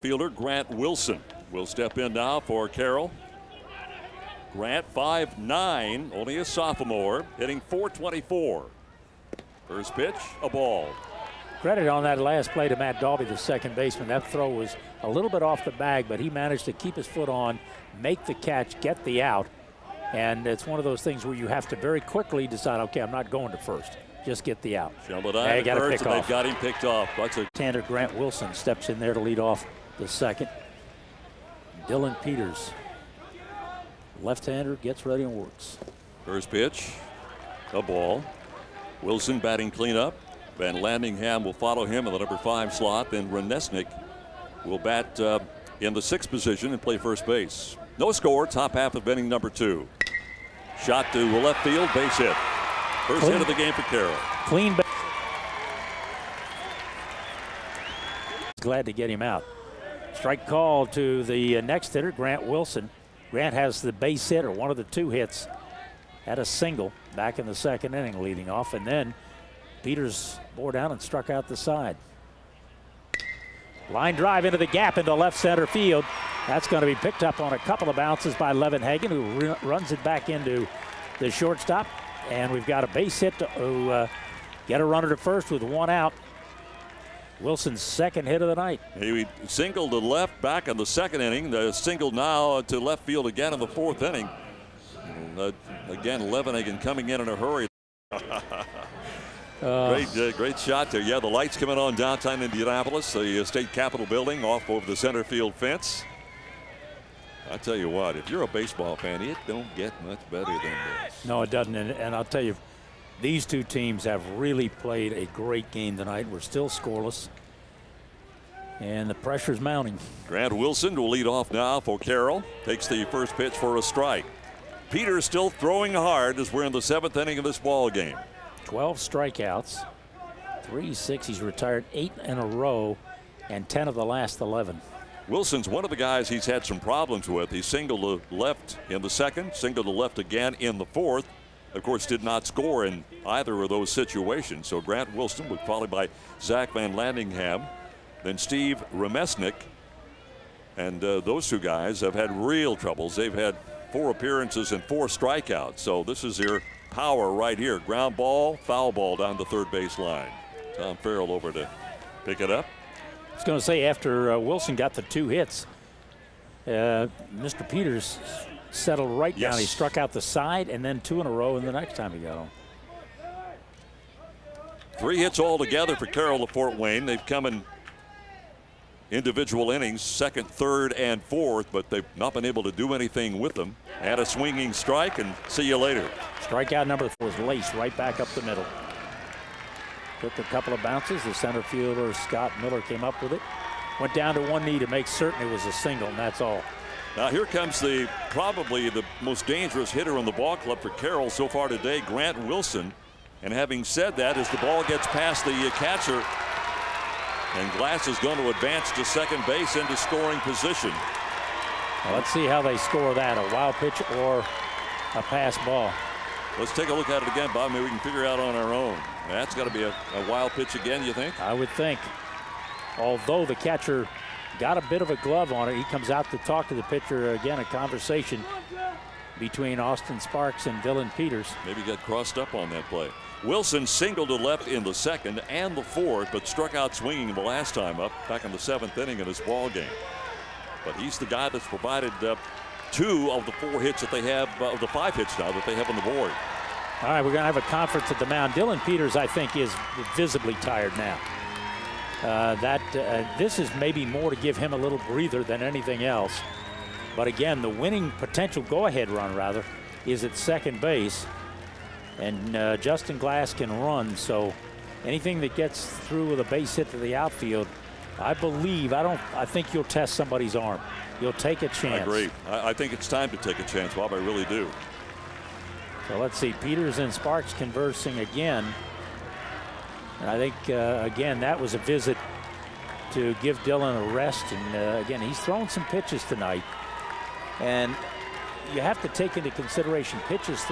Fielder Grant Wilson will step in now for Carroll. Grant 5'9", only a sophomore, hitting .424. First pitch, a ball. Credit on that last play to Matt Dalby, the second baseman. That throw was a little bit off the bag, but he managed to keep his foot on, make the catch, get the out. And it's one of those things where you have to very quickly decide, okay, I'm not going to first. Just get the out. They've got him picked off. Left-hander Grant Wilson steps in there to lead off the second. Dillon Peters, left-hander, gets ready and works. First pitch, a ball. Wilson batting cleanup. Van Landingham will follow him in the number 5 slot. Then Renesnik will bat in the 6th position and play first base. No score, top half of inning number 2. Shot to left field, base hit. First hit of the game for Carroll. Clean base. Glad to get him out. Strike call to the next hitter, Grant Wilson. Grant has the base hit, or one of the 2 hits. Had a single back in the 2nd inning leading off, and then Peters bore down and struck out the side. Line drive into the gap into left center field. That's going to be picked up on a couple of bounces by Levenhagen, who runs it back into the shortstop. And we've got a base hit to get a runner to first with 1 out. Wilson's 2nd hit of the night. He singled to left back in the 2nd inning. The single now to left field again in the 4th inning. Again, Levenhagen coming in a hurry. Great shot there. Yeah, the lights coming on downtown Indianapolis, the state capitol building off over the center field fence. I tell you what, if you're a baseball fan, it don't get much better than this. No, it doesn't. And I'll tell you, these 2 teams have really played a great game tonight. We're still scoreless, and the pressure's mounting. Grant Wilson will lead off now for Carroll. Takes the first pitch for a strike. Peters still throwing hard as we're in the 7th inning of this ball game. 12 strikeouts, 3-6. He's retired 8 in a row, and 10 of the last 11. Wilson's one of the guys he's had some problems with. He singled to left in the 2nd, singled to left again in the 4th. Of course, did not score in either of those situations. So Grant Wilson was followed by Zach Van Landingham, then Steve Remesnik. And those 2 guys have had real troubles. They've had 4 appearances and 4 strikeouts. So this is their power right here. Ground ball, foul ball down the 3rd base line. Tom Farrell over to pick it up. I was going to say, after Wilson got the 2 hits, Mr. Peters settled right down. He struck out the side, and then 2 in a row, and the next time he got home. 3 hits altogether for Carroll of Fort Wayne. They've come in individual innings, 2nd, 3rd, and 4th, but they've not been able to do anything with them. Add a swinging strike, and see you later. Strikeout number 4 was laced right back up the middle. Took a couple of bounces. The center fielder, Scott Miller, came up with it. Went down to 1 knee to make certain it was a single, and that's all. Now here comes probably the most dangerous hitter in the ball club for Carroll so far today, Grant Wilson. And having said that, as the ball gets past the catcher, and Glass is going to advance to 2nd base into scoring position. Well, let's see how they score that, a wild pitch or a pass ball. Let's take a look at it again, Bob. Maybe we can figure it out on our own. That's got to be a wild pitch again, you think? I would think. Although the catcher got a bit of a glove on it, he comes out to talk to the pitcher. Again, a conversation between Austin Sparks and Dillon Peters. Maybe got crossed up on that play. Wilson singled to left in the 2nd and the 4th, but struck out swinging the last time up back in the 7th inning of this ball game. But he's the guy that's provided 2 of the 4 hits that they have, of the 5 hits now that they have on the board. All right, we're going to have a conference at the mound. Dillon Peters, I think, is visibly tired now. This is maybe more to give him a little breather than anything else. But again, the winning potential go-ahead run, rather, is at 2nd base. And Justin Glass can run, so anything that gets through with a base hit to the outfield, I think you'll test somebody's arm. You'll take a chance. I agree. I think it's time to take a chance, Bob. I really do. So let's see, Peters and Sparks conversing again. And I think, again, that was a visit to give Dillon a rest. And again, he's thrown some pitches tonight. And you have to take into consideration pitches